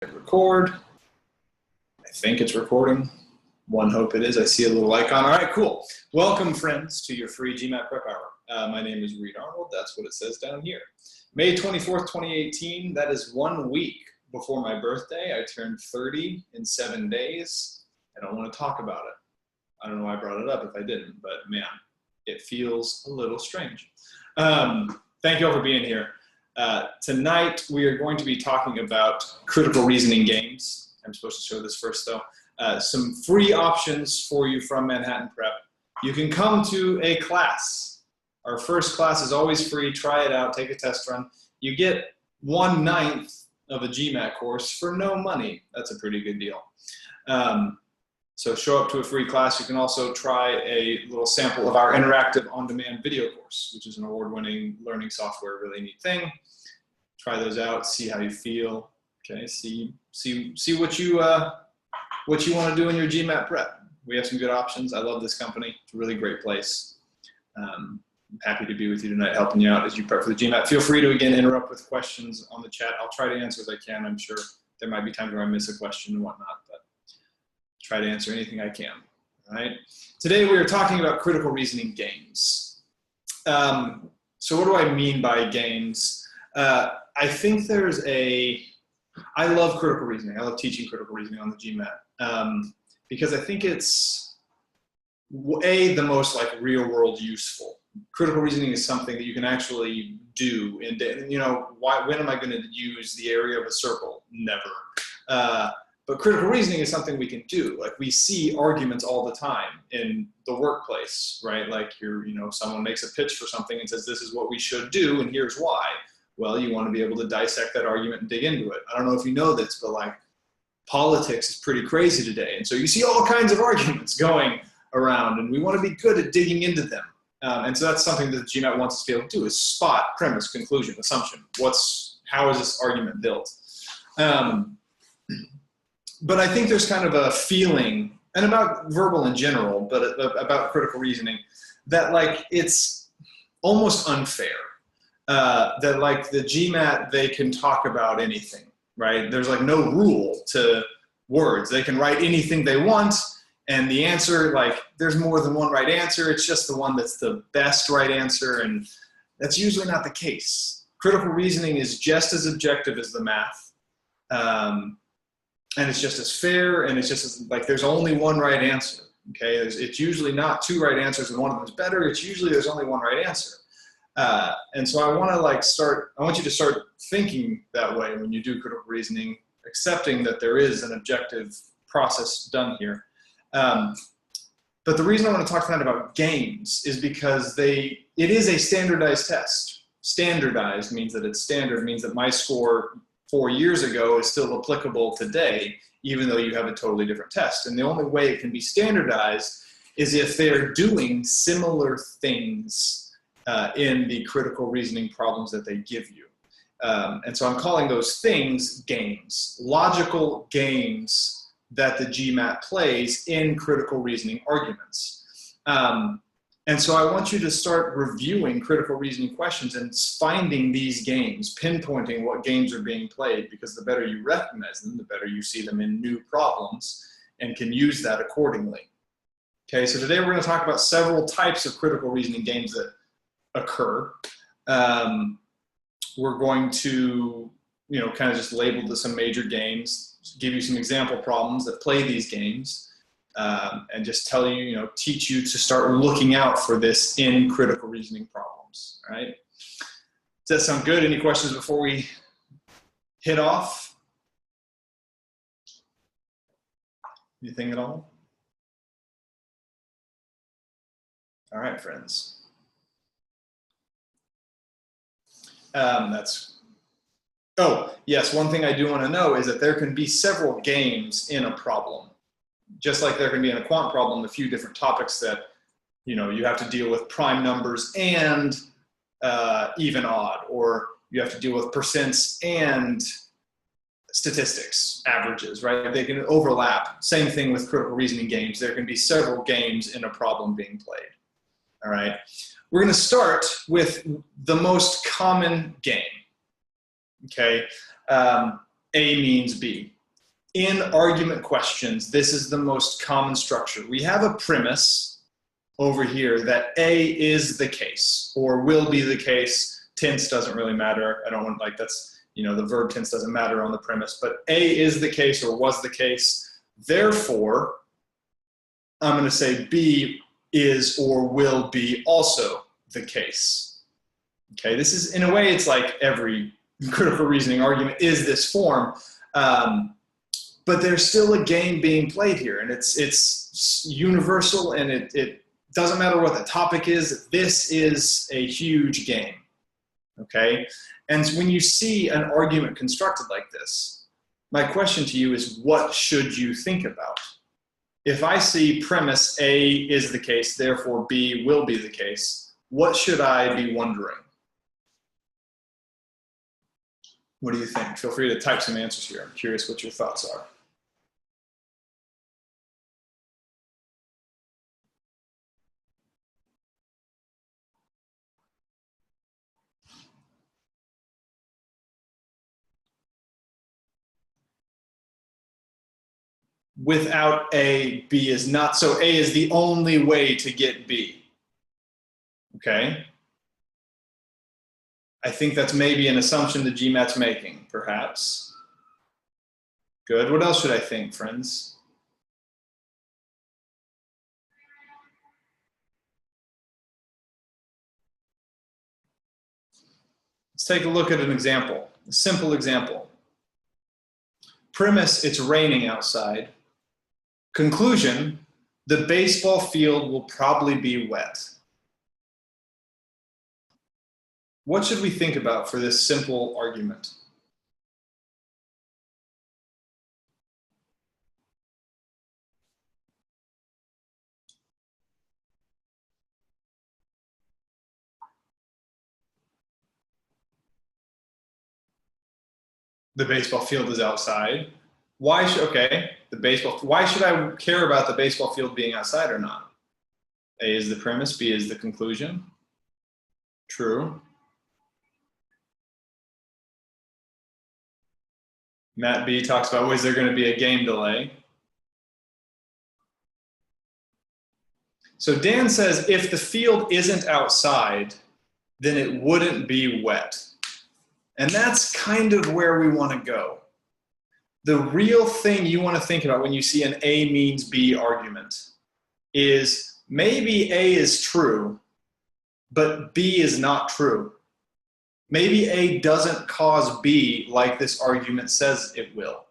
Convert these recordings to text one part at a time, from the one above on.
Record. I think it's recording. One hope it is. I see a little icon. All right, cool. Welcome, friends, to your free GMAT prep hour. My name is Reed Arnold. That's what it says down here. May 24th, 2018. That is 1 week before my birthday. I turned 30 in 7 days. I don't want to talk about it. I don't know why I brought it up if I didn't, but man, it feels a little strange. Thank you all for being here. Tonight, we are going to be talking about critical reasoning games. I'm supposed to show this first, though. Some free options for you from Manhattan Prep. You can come to a class. Our first class is always free. Try it out. Take a test run. You get 1/9 of a GMAT course for no money. That's a pretty good deal. So show up to a free class. You can also try a little sample of our interactive on-demand video course, which is an award-winning learning software, really neat thing. Try those out, see how you feel. Okay, see what you want to do in your GMAT prep. We have some good options. I love this company. It's a really great place. I'm happy to be with you tonight, helping you out as you prep for the GMAT. Feel free to, again, interrupt with questions on the chat. I'll try to answer as I can. I'm sure there might be times where I miss a question and whatnot, but try to answer anything I can. All right. Today we are talking about critical reasoning games. So what do I mean by games? I think I love critical reasoning. I love teaching critical reasoning on the GMAT because I think it's the most like real world useful. Critical reasoning is something that you can actually do. And when am I going to use the area of a circle? Never. But critical reasoning is something we can do. Like we see arguments all the time in the workplace, right? Like someone makes a pitch for something and says, this is what we should do and here's why. Well, you want to be able to dissect that argument and dig into it. I don't know if you know this, but like politics is pretty crazy today. And so you see all kinds of arguments going around and we want to be good at digging into them. And so that's something that the GMAT wants us to be able to do is spot, premise, conclusion, assumption. How is this argument built? But I think there's kind of a feeling, and about verbal in general, but about critical reasoning, that like it's almost unfair. That like the GMAT, they can talk about anything, right? There's like no rule to words. They can write anything they want, and the answer, like there's more than one right answer. It's just the one that's the best right answer, and that's usually not the case. Critical reasoning is just as objective as the math. And it's just as fair, and it's just as, like there's only one right answer, okay? It's usually not two right answers and one of them is better. It's usually there's only one right answer. And so I want you to start thinking that way when you do critical reasoning, accepting that there is an objective process done here. But the reason I want to talk tonight about games is because it is a standardized test. Standardized means that it's standard, means that my score 4 years ago is still applicable today, even though you have a totally different test. And the only way it can be standardized is if they're doing similar things in the critical reasoning problems that they give you. And so I'm calling those things games, logical games that the GMAT plays in critical reasoning arguments. And so I want you to start reviewing critical reasoning questions and finding these games, pinpointing what games are being played, because the better you recognize them, the better you see them in new problems and can use that accordingly. Okay, so today we're going to talk about several types of critical reasoning games that occur. We're going to, kind of just label some major games, give you some example problems that play these games. And just tell you, teach you to start looking out for this in critical reasoning problems, all right? Does that sound good? Any questions before we hit off? Anything at all? All right, friends. Oh, yes, one thing I do want to know is that there can be several games in a problem. Just like there can be in a quant problem, a few different topics that, you have to deal with prime numbers and even odd, or you have to deal with percents and statistics, averages, right? They can overlap. Same thing with critical reasoning games. There can be several games in a problem being played, all right? We're going to start with the most common game, okay? A means B. In argument questions, this is the most common structure. We have a premise over here that A is the case or will be the case. Tense doesn't really matter. I don't want, like, that's, you know, the verb tense doesn't matter on the premise, but A is the case or was the case. Therefore, I'm going to say B is or will be also the case. Okay, this is, in a way, it's like every critical reasoning argument is this form, but there's still a game being played here, and it's universal, and it doesn't matter what the topic is. This is a huge game, okay? And when you see an argument constructed like this, my question to you is, what should you think about? If I see premise A is the case, therefore B will be the case, what should I be wondering? What do you think? Feel free to type some answers here. I'm curious what your thoughts are. Without A, B is not, so A is the only way to get B. Okay? I think that's maybe an assumption the GMAT's making, perhaps. Good. What else should I think, friends? Let's take a look at an example, a simple example. Premise, it's raining outside. Conclusion, the baseball field will probably be wet. What should we think about for this simple argument? The baseball field is outside. Why should, okay, why should I care about the baseball field being outside or not? A is the premise, B is the conclusion. True. Matt B talks about, is there going to be a game delay? So Dan says, if the field isn't outside, then it wouldn't be wet. And that's kind of where we want to go. The real thing you want to think about when you see an A means B argument is maybe A is true, but B is not true. Maybe A doesn't cause B like this argument says it will.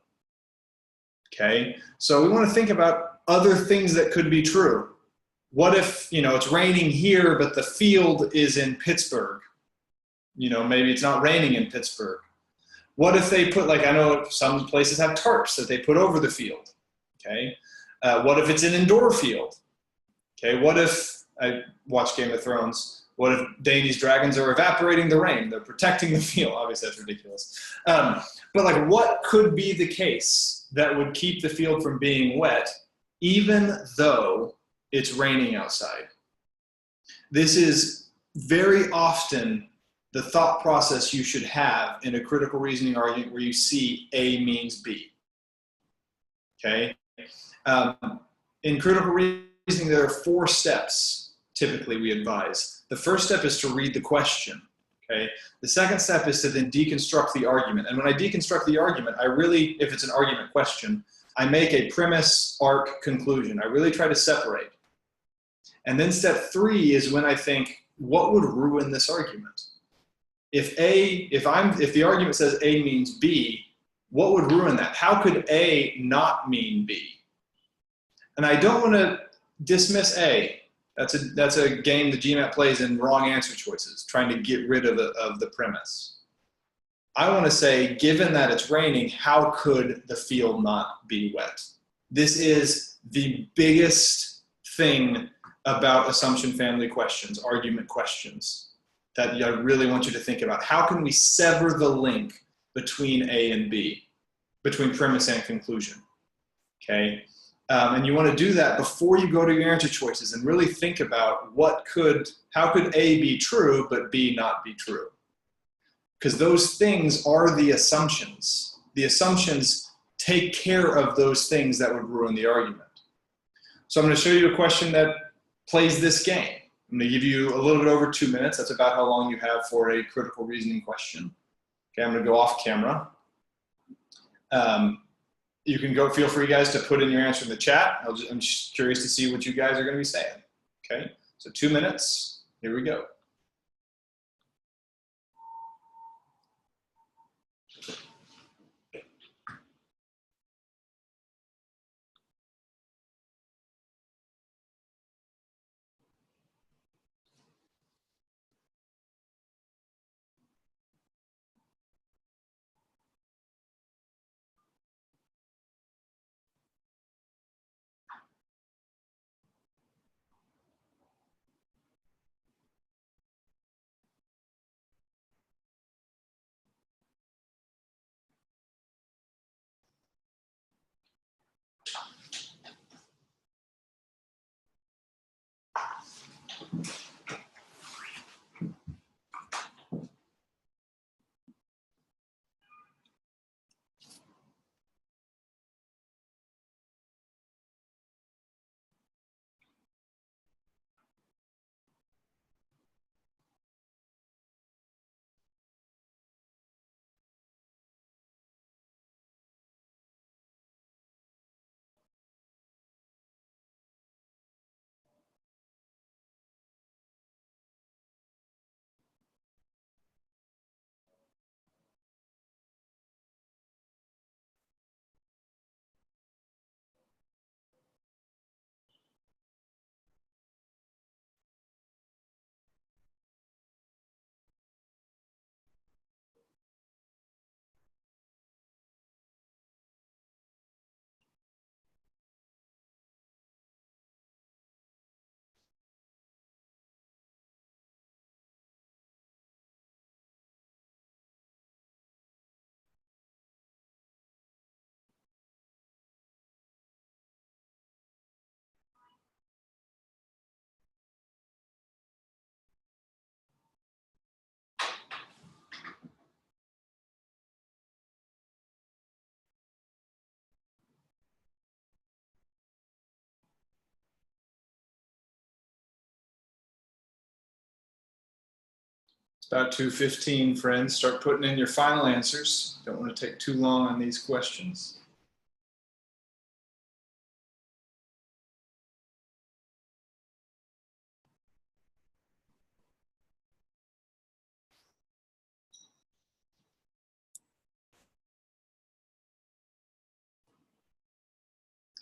Okay, so we want to think about other things that could be true. What if, you know, it's raining here, but the field is in Pittsburgh? You know, maybe it's not raining in Pittsburgh. What if they put, like, I know some places have tarps that they put over the field, okay? What if it's an indoor field? Okay, what if, I watch Game of Thrones, what if Dany's dragons are evaporating the rain? They're protecting the field. Obviously, that's ridiculous. But like, what could be the case that would keep the field from being wet, even though it's raining outside? This is very often the thought process you should have in a critical reasoning argument where you see A means B. Okay? In critical reasoning, there are 4 steps typically we advise. The first step is to read the question. Okay? The second step is to then deconstruct the argument. And when I deconstruct the argument, I really, if it's an argument question, I make a premise, arc, conclusion. I really try to separate. And then step 3 is when I think, what would ruin this argument? If the argument says A means B, what would ruin that? How could A not mean B? And I don't want to dismiss A. That's a game the GMAT plays in wrong answer choices, trying to get rid of the premise. I want to say, given that it's raining, how could the field not be wet? This is the biggest thing about assumption family questions, argument questions, that I really want you to think about. How can we sever the link between A and B, between premise and conclusion? Okay, and you want to do that before you go to your answer choices and really think about how could A be true but B not be true? Because those things are the assumptions. the assumptions take care of those things that would ruin the argument. So I'm going to show you a question that plays this game. I'm going to give you a little bit over 2 minutes. That's about how long you have for a critical reasoning question. Okay, I'm going to go off camera. You can go, feel free guys to put in your answer in the chat. I'm just curious to see what you guys are going to be saying. Okay, so 2 minutes, here we go. About 2:15, friends. Start putting in your final answers. Don't want to take too long on these questions.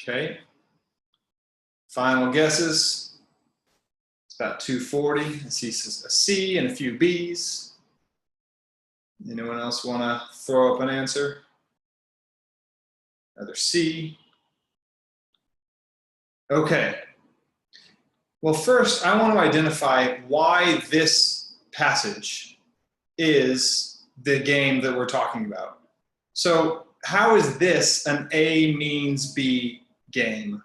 Okay. Final guesses. It's about 2:40. I see a C and a few B's. Anyone else want to throw up an answer? Another C. Okay. Well, first, I want to identify why this passage is the game that we're talking about. So how is this an A means B game?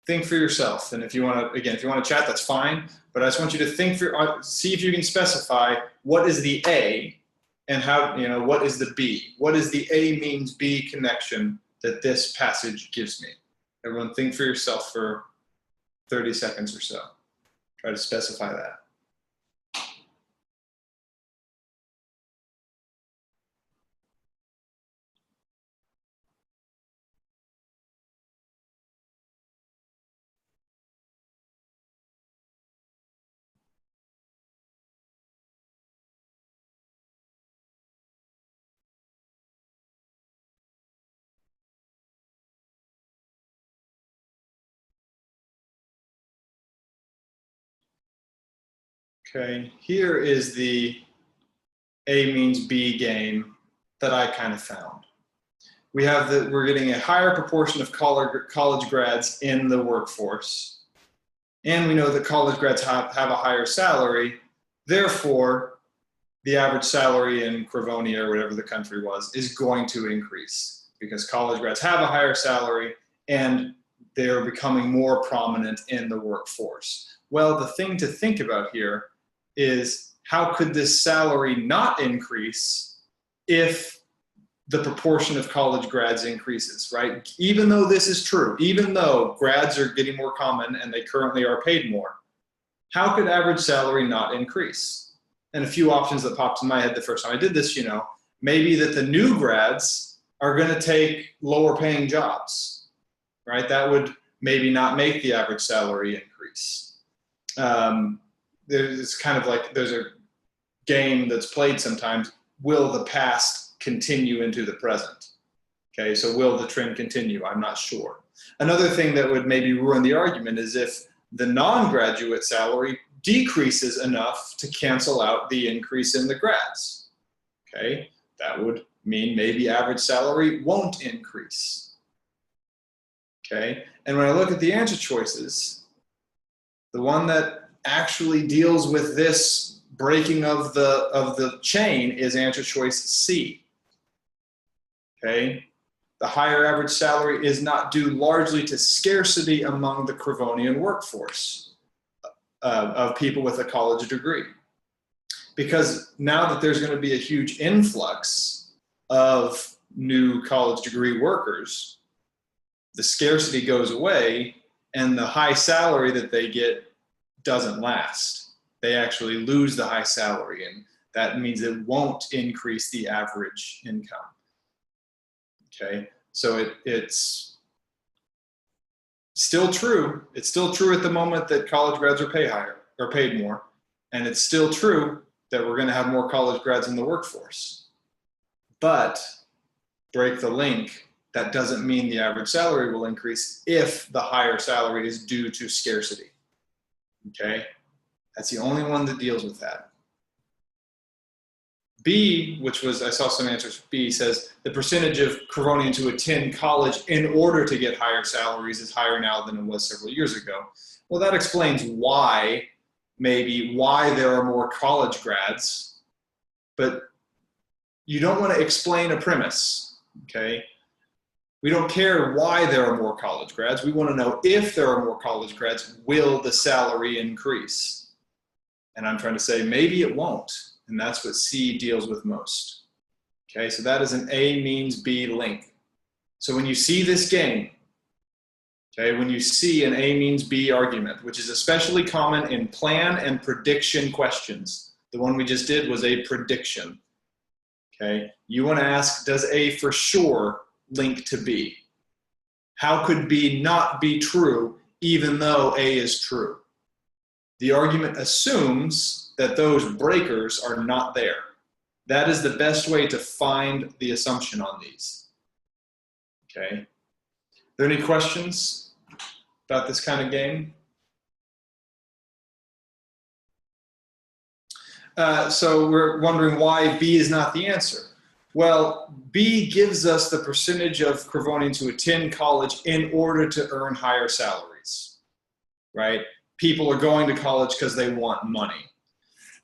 Think for yourself. And if you want to, again, if you want to chat, that's fine. But I just want you to think for, see if you can specify what is the A and how, you know, what is the B? What is the A means B connection that this passage gives me? Everyone think for yourself for 30 seconds or so. Try to specify that. Okay, here is the A means B game that I kind of found. We have we're getting a higher proportion of college grads in the workforce. And we know that college grads have a higher salary. Therefore, the average salary in Cravonia or whatever the country was is going to increase because college grads have a higher salary and they're becoming more prominent in the workforce. Well, the thing to think about here is how could this salary not increase if the proportion of college grads increases, right? Even though this is true, even though grads are getting more common and they currently are paid more, how could average salary not increase? And a few options that popped in my head the first time I did this, maybe that the new grads are going to take lower paying jobs, right? That would maybe not make the average salary increase. There's kind of like, there's a game that's played sometimes. Will the past continue into the present? Okay, so will the trend continue? I'm not sure. Another thing that would maybe ruin the argument is if the non-graduate salary decreases enough to cancel out the increase in the grads. Okay, that would mean maybe average salary won't increase. Okay, and when I look at the answer choices, the one that actually deals with this breaking of the chain is answer choice C. Okay, the higher average salary is not due largely to scarcity among the Crevonian workforce of people with a college degree. Because now that there's going to be a huge influx of new college degree workers, the scarcity goes away and the high salary that they get doesn't last. They actually lose the high salary, and that means it won't increase the average income. Okay, so it's still true. It's still true at the moment that college grads are paid more, and it's still true that we're going to have more college grads in the workforce. But break the link, that doesn't mean the average salary will increase if the higher salary is due to scarcity. Okay, that's the only one that deals with that. B, which was, I saw some answers for B, says the percentage of Crevonians who attend college in order to get higher salaries is higher now than it was several years ago. Well, that explains why, maybe why there are more college grads, but you don't want to explain a premise, okay? We don't care why there are more college grads. We want to know if there are more college grads, will the salary increase? And I'm trying to say maybe it won't. And that's what C deals with most. Okay, so that is an A means B link. So when you see this game, okay, when you see an A means B argument, which is especially common in plan and prediction questions, the one we just did was a prediction. Okay, you want to ask, does A for sure link to B? How could B not be true even though A is true? The argument assumes that those breakers are not there. That is the best way to find the assumption on these. Okay. Are there any questions about this kind of game? So we're wondering why B is not the answer. Well, B gives us the percentage of Crevonians who attend college in order to earn higher salaries, right? People are going to college because they want money.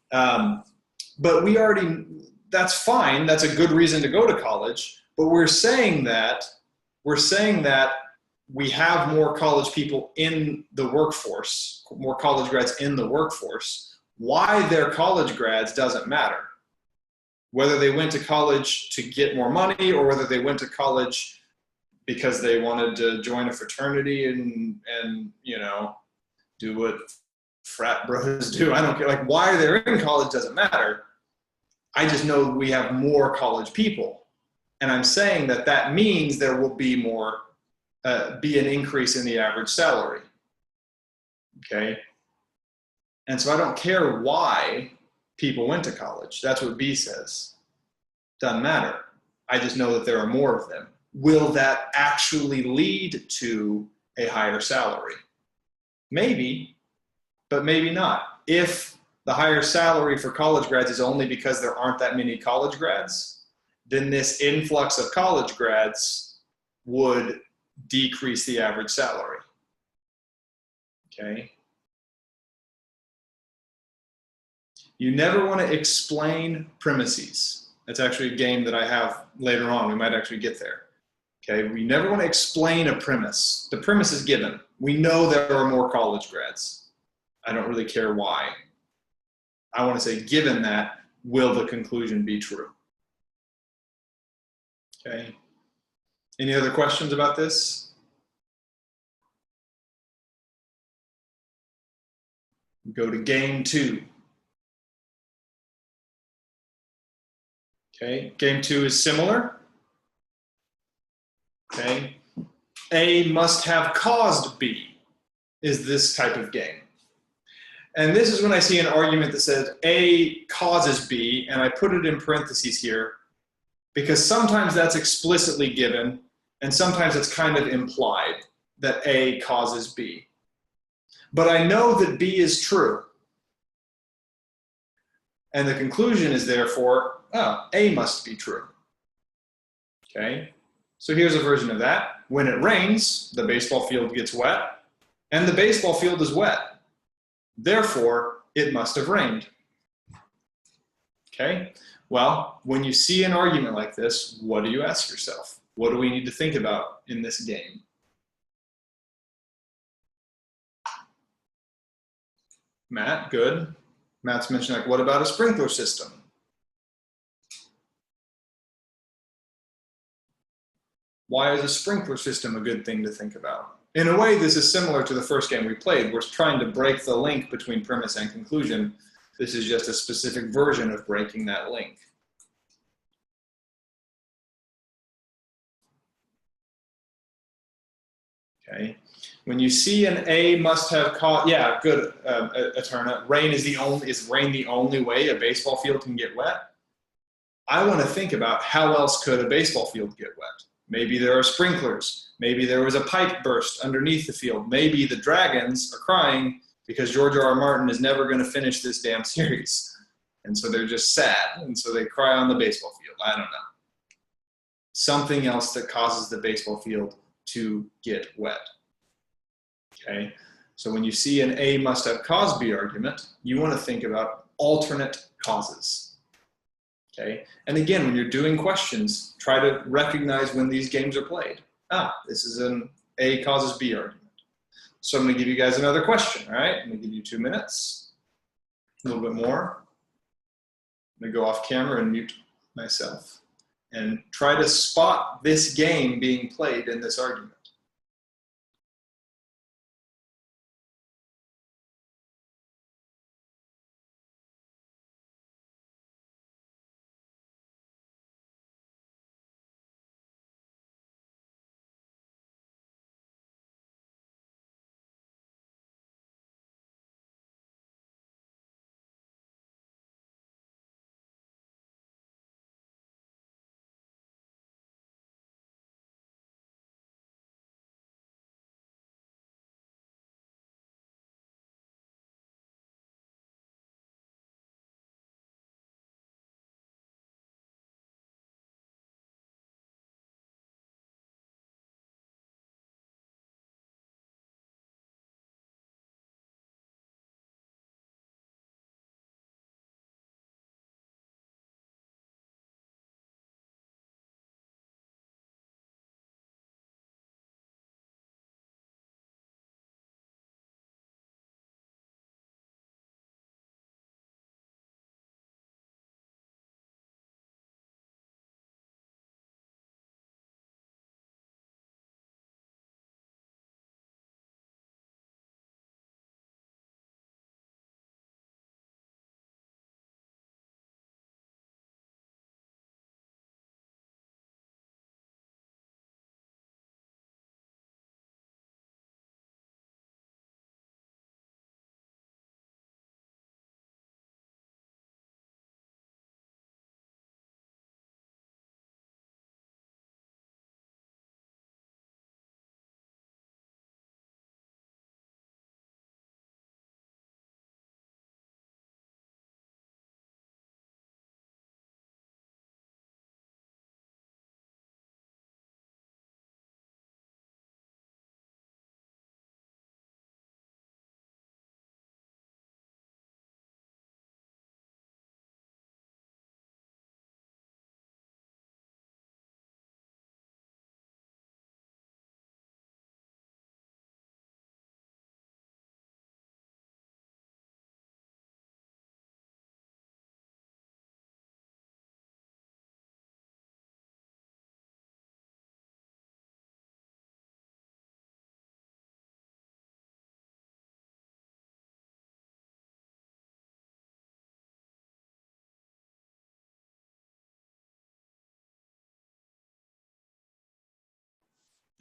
But that's fine. That's a good reason to go to college. But we're saying that we have more college people in the workforce, more college grads in the workforce. Why they're college grads doesn't matter. Whether they went to college to get more money or whether they went to college because they wanted to join a fraternity and do what frat bros do. I don't care. Like, why they're in college doesn't matter. I just know we have more college people. And I'm saying that means there will be be an increase in the average salary. Okay. And so I don't care why people went to college. That's what B says. Doesn't matter. I just know that there are more of them. Will that actually lead to a higher salary? Maybe, but maybe not. If the higher salary for college grads is only because there aren't that many college grads, then this influx of college grads would decrease the average salary. Okay. You never want to explain premises. That's actually a game that I have later on. We might actually get there. Okay, we never want to explain a premise. The premise is given. We know there are more college grads. I don't really care why. I want to say, given that, will the conclusion be true? Okay. Any other questions about this? Go to game 2. Okay, game 2 is similar. Okay, A must have caused B is this type of game. And this is when I see an argument that says A causes B, and I put it in parentheses here, because sometimes that's explicitly given, and sometimes it's kind of implied that A causes B. But I know that B is true. And the conclusion is therefore, oh, A must be true. Okay, so here's a version of that. When it rains, the baseball field gets wet, and the baseball field is wet. Therefore, it must have rained. Okay, well, when you see an argument like this, what do you ask yourself? What do we need to think about in this game? Matt, good. Matt's mentioned, like, what about a sprinkler system? Why is a sprinkler system a good thing to think about? In a way, this is similar to the first game we played. We're trying to break the link between premise and conclusion. This is just a specific version of breaking that link. Okay. When you see an A must have caught, yeah, good, Eterna. Rain is rain the only way a baseball field can get wet? I want to think about how else could a baseball field get wet? Maybe there are sprinklers. Maybe there was a pipe burst underneath the field. Maybe the Dragons are crying because George R.R. Martin is never going to finish this damn series. And so they're just sad. And so they cry on the baseball field. I don't know. Something else that causes the baseball field to get wet. Okay, so when you see an A must have caused B argument, you want to think about alternate causes. Okay, and again, when you're doing questions, try to recognize when these games are played. Ah, this is an A causes B argument. So I'm going to give you guys another question, all right? I'm going to give you 2 minutes, a little bit more. I'm going to go off camera and mute myself and try to spot this game being played in this argument.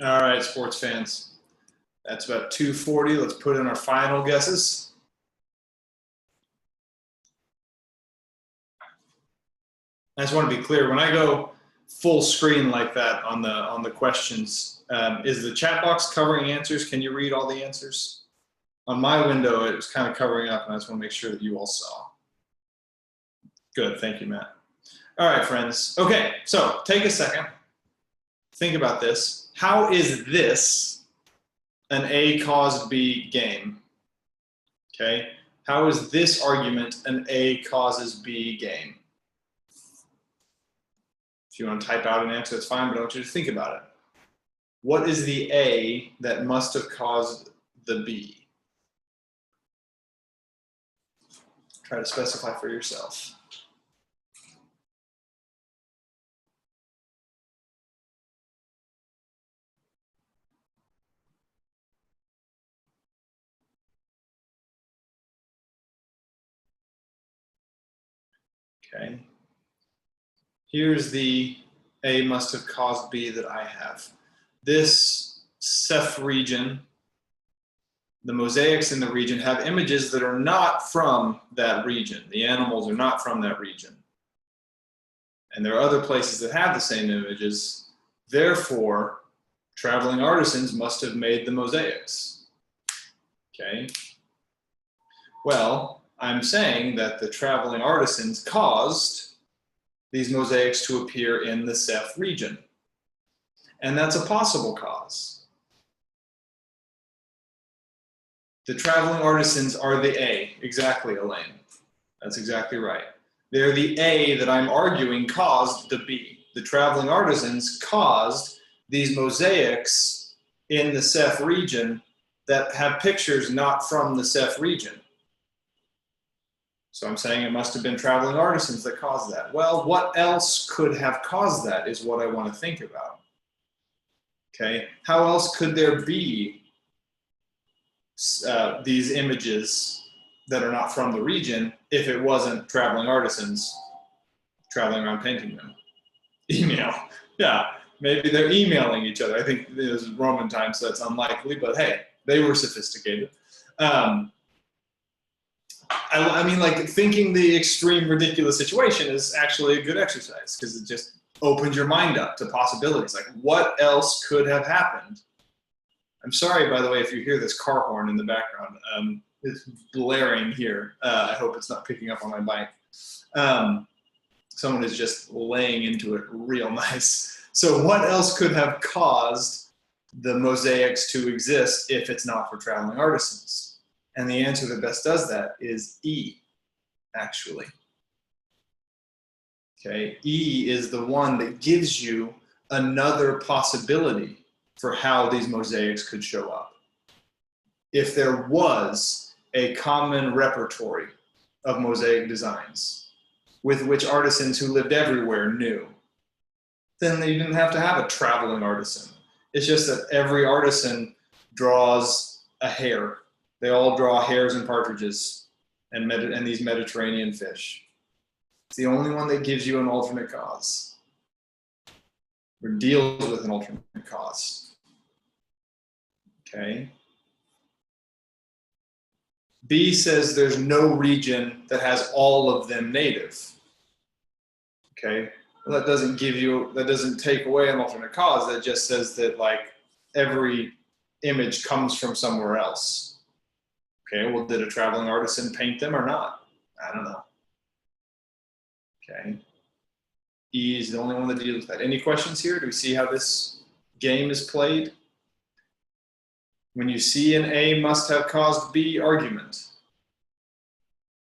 All right, sports fans. That's about 240. Let's put in our final guesses. I just want to be clear. When I go full screen like that on the questions, is the chat box covering answers? Can you read all the answers? On my window, it was kind of covering up, and I just want to make sure that you all saw. Good, thank you, Matt. All right, friends. Okay, so take a second. Think about this. How is this an A caused B game? Okay, how is this argument an A causes B game? If you want to type out an answer, that's fine, but I want you to think about it. What is the A that must have caused the B? Try to specify for yourself. Okay. Here's the A must have caused B that I have. This Ceph region, the mosaics in the region have images that are not from that region. The animals are not from that region. And there are other places that have the same images. Therefore, traveling artisans must have made the mosaics. Okay. Well, I'm saying that the traveling artisans caused these mosaics to appear in the Ceph region. And that's a possible cause. The traveling artisans are the A. Exactly, Elaine. That's exactly right. They're the A that I'm arguing caused the B. The traveling artisans caused these mosaics in the Ceph region that have pictures not from the Ceph region. So I'm saying it must have been traveling artisans that caused that. Well, what else could have caused that is what I want to think about. Okay, how else could there be these images that are not from the region if it wasn't traveling artisans traveling around painting them? Email, yeah, maybe they're emailing each other. I think it was Roman times, so that's unlikely, but hey, they were sophisticated. I mean, like, thinking the extreme ridiculous situation is actually a good exercise because it just opens your mind up to possibilities. Like, what else could have happened? I'm sorry, by the way, if you hear this car horn in the background. It's blaring here. I hope it's not picking up on my bike. Someone is just laying into it real nice. So what else could have caused the mosaics to exist if it's not for traveling artisans? And the answer that best does that is E, actually. Okay, E is the one that gives you another possibility for how these mosaics could show up. If there was a common repertory of mosaic designs with which artisans who lived everywhere knew, then they didn't have to have a traveling artisan. It's just that every artisan draws a hare. They all draw hares and partridges and these Mediterranean fish. It's the only one that gives you an alternate cause or deals with an alternate cause. Okay. B says there's no region that has all of them native. Okay. Well, that doesn't give you, that doesn't take away an alternate cause. That just says that, like, every image comes from somewhere else. Okay, well, did a traveling artisan paint them or not? I don't know. Okay. E is the only one that deals with that. Any questions here? Do we see how this game is played? When you see an A must have caused B argument,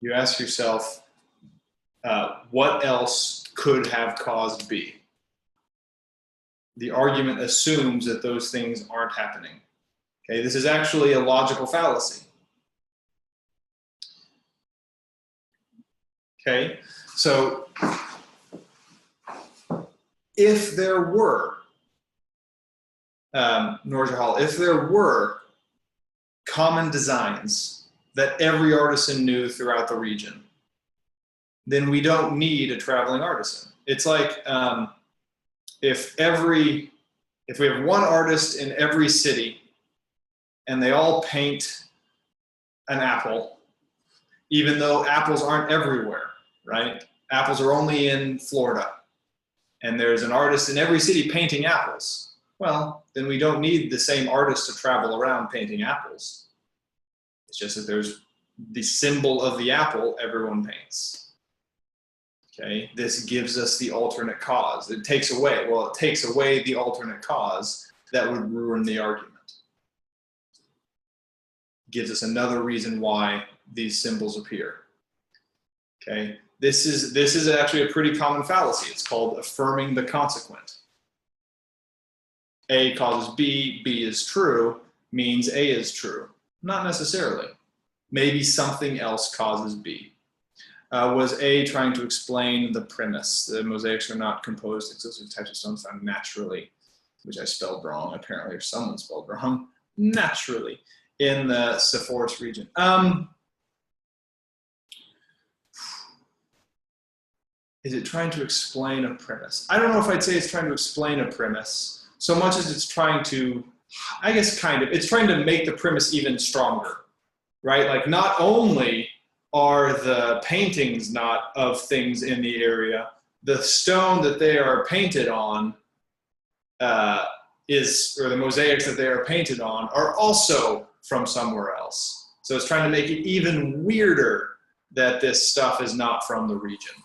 you ask yourself, what else could have caused B? The argument assumes that those things aren't happening. Okay, this is actually a logical fallacy. Okay, so if there were, Noorjahal, if there were common designs that every artisan knew throughout the region, then we don't need a traveling artisan. It's like if every If we have one artist in every city and they all paint an apple, even though apples aren't everywhere, right? Apples are only in Florida, and there's an artist in every city painting apples. Well, then we don't need the same artist to travel around painting apples. It's just that there's the symbol of the apple everyone paints. Okay, this gives us the alternate cause. It takes away the alternate cause that would ruin the argument. Gives us another reason why these symbols appear. Okay, this is actually a pretty common fallacy. It's called affirming the consequent. A causes B, B is true, means A is true. Not necessarily. Maybe something else causes B. Was A trying to explain the premise? The mosaics are not composed exclusive types of stones found naturally, which I spelled wrong apparently, or someone spelled wrong, naturally in the Sepphoris region. Is it trying to explain a premise? I don't know if I'd say it's trying to explain a premise so much as it's trying to, I guess kind of, it's trying to make the premise even stronger, right? Like not only are the paintings not of things in the area, the stone that they are painted on or the mosaics that they are painted on are also from somewhere else. So it's trying to make it even weirder that this stuff is not from the region.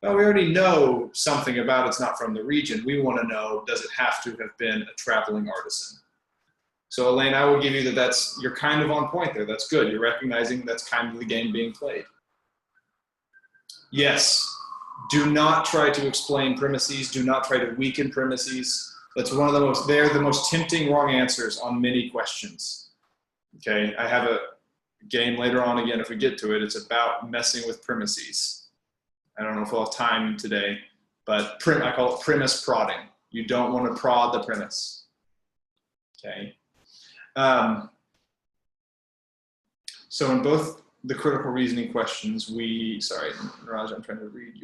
Well, we already know something about it's not from the region. We want to know, does it have to have been a traveling artisan? So Elaine, I will give you that you're kind of on point there. That's good. You're recognizing that's kind of the game being played. Yes, do not try to explain premises. Do not try to weaken premises. That's one of the most, they're the most tempting wrong answers on many questions. Okay, I have a game later on again, if we get to it, it's about messing with premises. I don't know if we'll have time today, but I call it premise prodding. You don't want to prod the premise, okay? So in both the critical reasoning questions, sorry, Niraj, I'm trying to read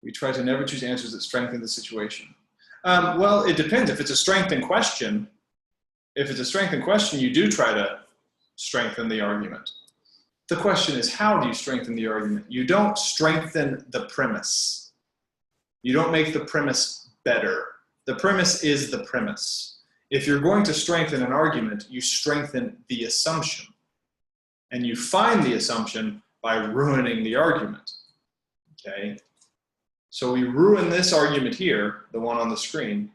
we try to never choose answers that strengthen the situation. Well, it depends. If it's a strengthened question, you do try to strengthen the argument. The question is, how do you strengthen the argument? You don't strengthen the premise. You don't make the premise better. The premise is the premise. If you're going to strengthen an argument, you strengthen the assumption. And you find the assumption by ruining the argument. Okay? So we ruin this argument here, the one on the screen.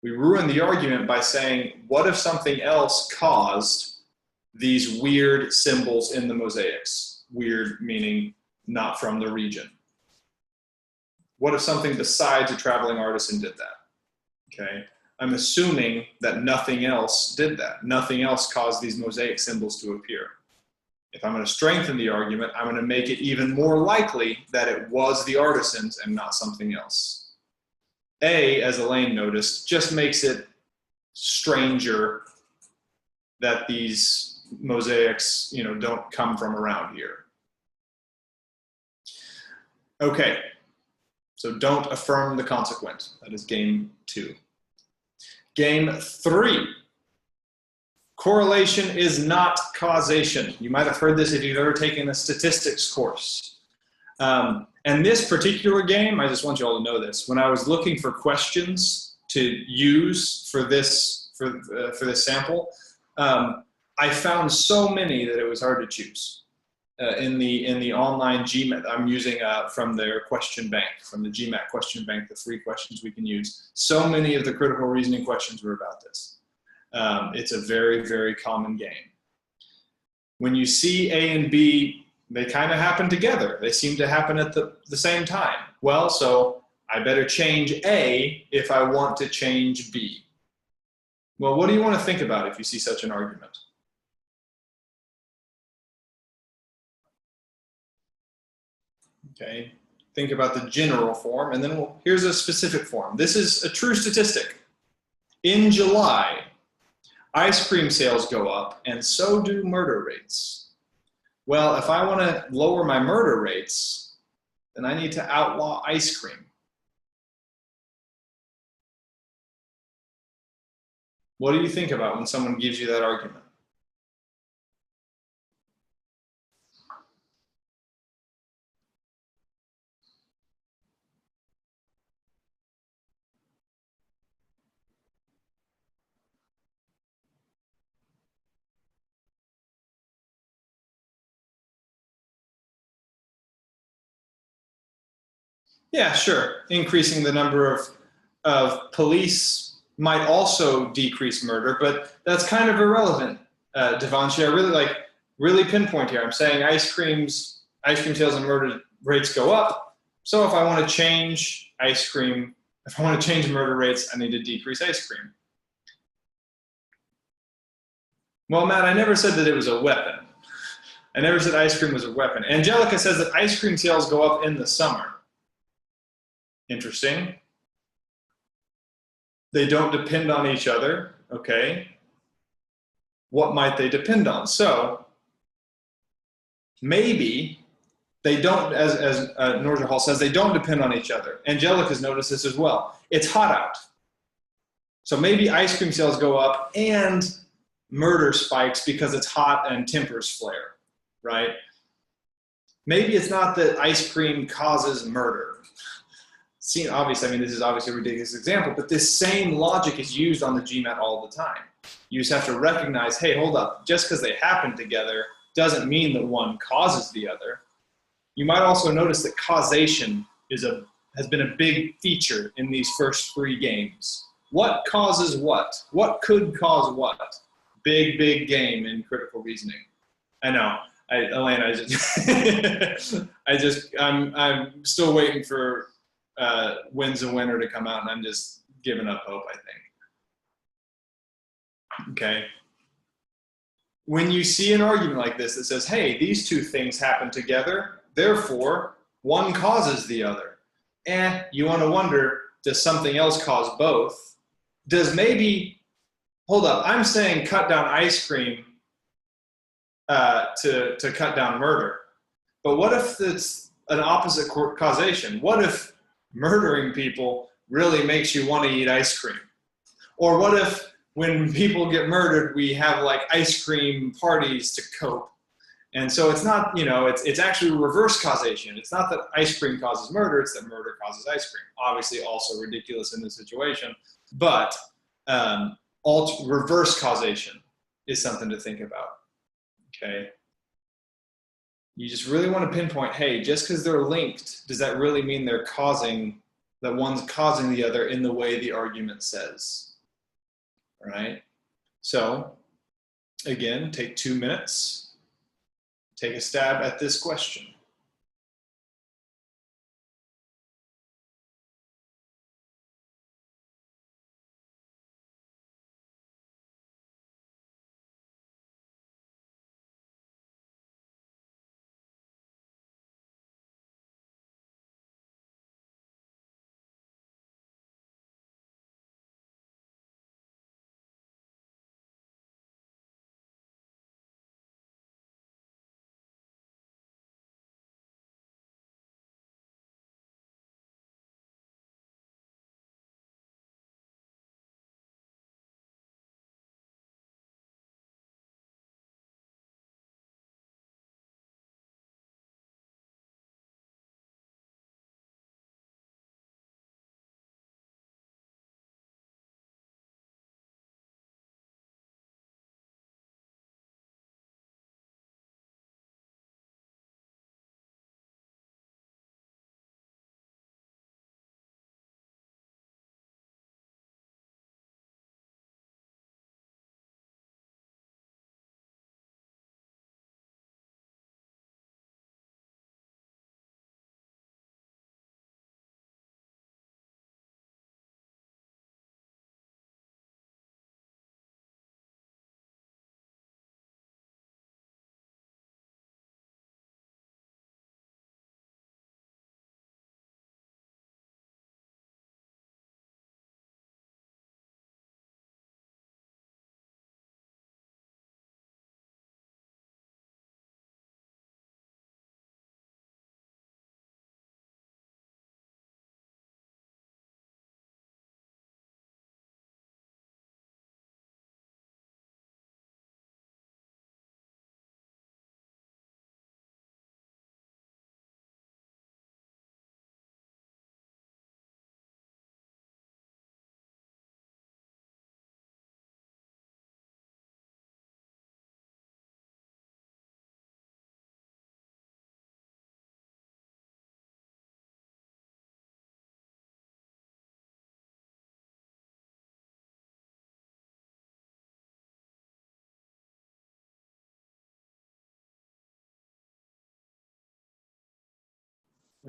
We ruin the argument by saying, what if something else caused these weird symbols in the mosaics? Weird meaning not from the region. What if something besides a traveling artisan did that? Okay, I'm assuming that nothing else did that. Nothing else caused these mosaic symbols to appear. If I'm going to strengthen the argument, I'm going to make it even more likely that it was the artisans and not something else. A, as Elaine noticed, just makes it stranger that these mosaics, don't come from around here. Okay, so don't affirm the consequent. That is game 2. Game 3. Correlation is not causation. You might have heard this if you've ever taken a statistics course. And this particular game, I just want you all to know this. When I was looking for questions to use for this sample, I found so many that it was hard to choose. In the online GMAT, I'm using from their question bank, from the GMAT question bank, the free questions we can use. So many of the critical reasoning questions were about this. It's a very, very common game. When you see A and B, they kind of happen together. They seem to happen at the same time. Well, so I better change A if I want to change B. Well, what do you want to think about if you see such an argument? Okay, think about the general form, and then here's a specific form. This is a true statistic. In July, ice cream sales go up, and so do murder rates. Well, if I want to lower my murder rates, then I need to outlaw ice cream. What do you think about when someone gives you that argument? Yeah, sure. Increasing the number of police might also decrease murder, but that's kind of irrelevant, Devanshi. I really pinpoint here. I'm saying ice cream sales and murder rates go up. So if I want to change if I want to change murder rates, I need to decrease ice cream. Well, Matt, I never said that it was a weapon. I never said ice cream was a weapon. Angelica says that ice cream sales go up in the summer. Interesting. They don't depend on each other, okay? What might they depend on? So maybe they don't, as Norja Hall says, they don't depend on each other. Angelica's noticed this as well. It's hot out. So maybe ice cream sales go up and murder spikes because it's hot and tempers flare, right? Maybe it's not that ice cream causes murder. See, obviously, I mean, this is obviously a ridiculous example, but this same logic is used on the GMAT all the time. You just have to recognize, hey, hold up, just because they happen together doesn't mean that one causes the other. You might also notice that causation has been a big feature in these first 3 games. What causes what? What could cause what? Big, big game in critical reasoning. I know. Elena, I'm still waiting for Wins a Winner to come out, and I'm just giving up hope, I think. Okay. When you see an argument like this that says, hey, these two things happen together, therefore one causes the other. You want to wonder, does something else cause both? Hold up, I'm saying cut down ice cream to cut down murder. But what if it's an opposite causation? What if murdering people really makes you want to eat ice cream? Or what if when people get murdered, we have like ice cream parties to cope? And so it's not, it's actually reverse causation. It's not that ice cream causes murder, it's that murder causes ice cream. Obviously also ridiculous in this situation, but reverse causation is something to think about, okay? You just really want to pinpoint, hey, just because they're linked, does that really mean that one's causing the other in the way the argument says? All right? So, again, take 2 minutes. Take a stab at this question.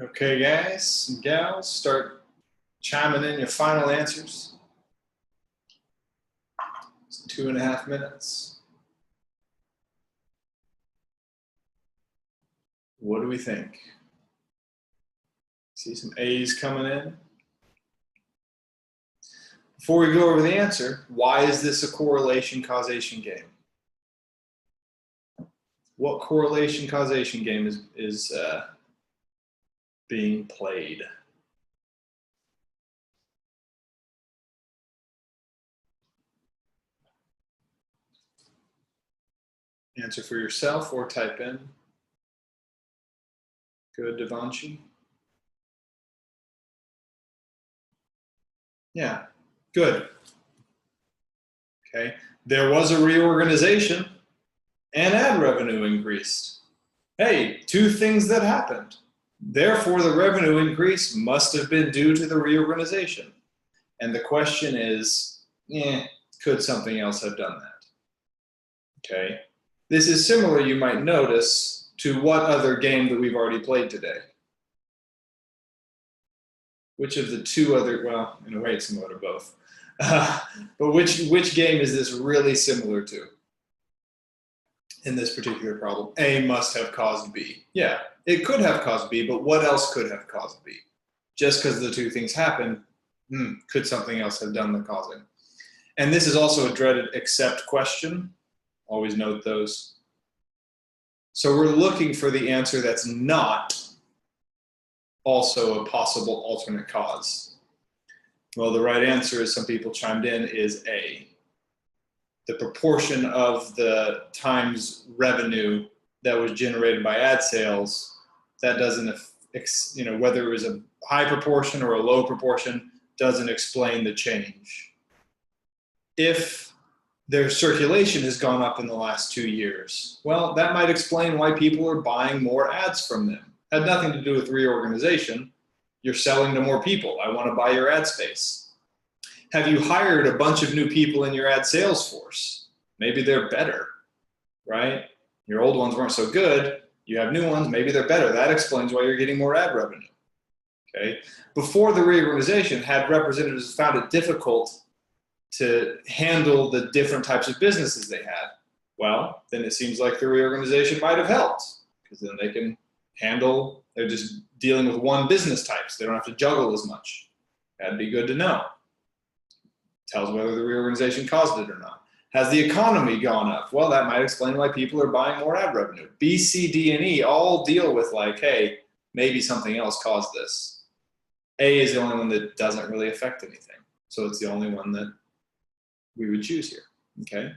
Okay, guys and gals, start chiming in your final answers. It's 2.5 minutes. What do we think? See some A's coming in. Before we go over the answer, why is this a correlation causation game? What correlation causation game is being played? Answer for yourself or type in. Good, Devanshi. Yeah, good. Okay, there was a reorganization and ad revenue increased. Hey, two things that happened. Therefore, the revenue increase must have been due to the reorganization. And the question is, could something else have done that? Okay, this is similar, you might notice, to what other game that we've already played today? Which of the two other, well, in a way it's similar to both. But which game is this really similar to in this particular problem? A must have caused B. Yeah, it could have caused B, but what else could have caused B? Just because the two things happened, could something else have done the causing? And this is also a dreaded except question. Always note those. So we're looking for the answer that's not also a possible alternate cause. Well, the right answer, as some people chimed in, is A. The proportion of the times revenue that was generated by ad sales, that doesn't, whether it was a high proportion or a low proportion, doesn't explain the change. If their circulation has gone up in the last 2 years, well, that might explain why people are buying more ads from them. Had nothing to do with reorganization. You're selling to more people. I want to buy your ad space. Have you hired a bunch of new people in your ad sales force? Maybe they're better, right? Your old ones weren't so good. You have new ones, maybe they're better. That explains why you're getting more ad revenue, okay? Before the reorganization, had representatives found it difficult to handle the different types of businesses they had? Well, then it seems like the reorganization might have helped, because then they can handle, they're just dealing with one business type, so they don't have to juggle as much. That'd be good to know. Tells whether the reorganization caused it or not. Has the economy gone up? Well, that might explain why people are buying more ad revenue. B, C, D, and E all deal with like, hey, maybe something else caused this. A is the only one that doesn't really affect anything. So it's the only one that we would choose here, okay?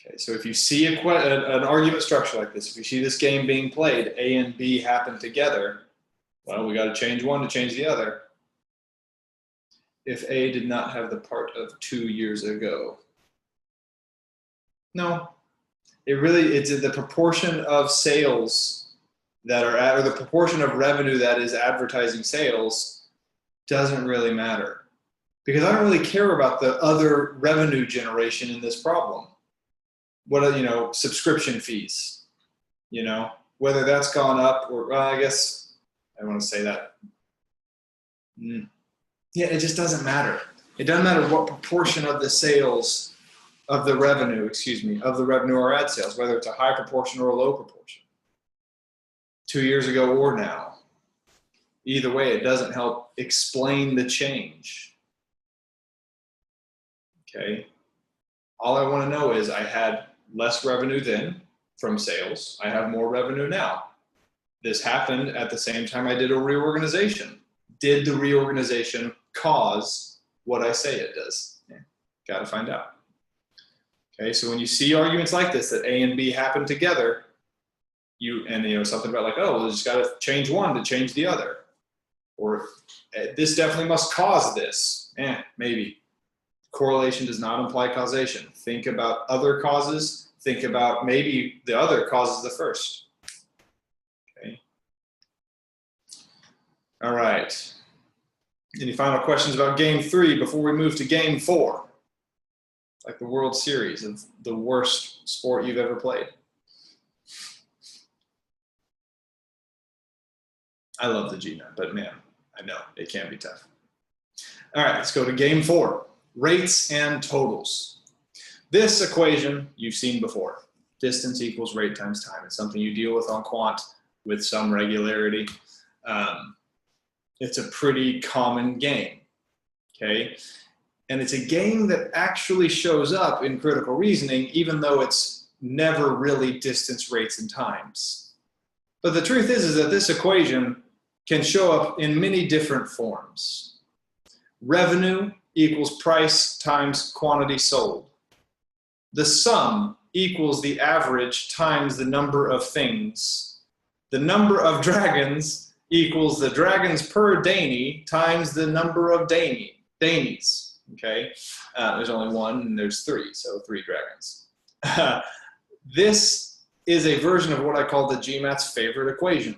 Okay, so if you see an argument structure like this, if you see this game being played, A and B happen together, well, we got to change one to change the other. If A did not have the part of 2 years ago. No, it's the proportion of sales that are or the proportion of revenue that is advertising sales doesn't really matter. Because I don't really care about the other revenue generation in this problem. What are, subscription fees, whether that's gone up or, well, I guess I want to say that. Yeah, it just doesn't matter. It doesn't matter what proportion of the sales, of the revenue or ad sales, whether it's a high proportion or a low proportion, 2 years ago or now. Either way, it doesn't help explain the change. Okay. All I want to know is I had less revenue then from sales. I have more revenue now. This happened at the same time I did a reorganization. Did the reorganization cause what I say it does? Got to find out. Okay, so when you see arguments like this, that A and B happen together, something about like, oh, well, just got to change one to change the other. Or this definitely must cause this. Maybe. Correlation does not imply causation. Think about other causes. Think about maybe the other causes the first. Okay. All right. Any final questions about game 3 before we move to game 4? Like the World Series of the worst sport you've ever played. I love the GMAT, but man, I know it can be tough. All right, let's go to game 4, rates and totals. This equation you've seen before. Distance equals rate times time. It's something you deal with on quant with some regularity. It's a pretty common game, okay? And it's a game that actually shows up in critical reasoning, even though it's never really distance, rates, and times. But the truth is that this equation can show up in many different forms. Revenue equals price times quantity sold. The sum equals the average times the number of things. The number of dragons equals the dragons per Dany times the number of Damies. Okay, there's only one and there's 3, so 3 dragons. This is a version of what I call the GMAT's favorite equation.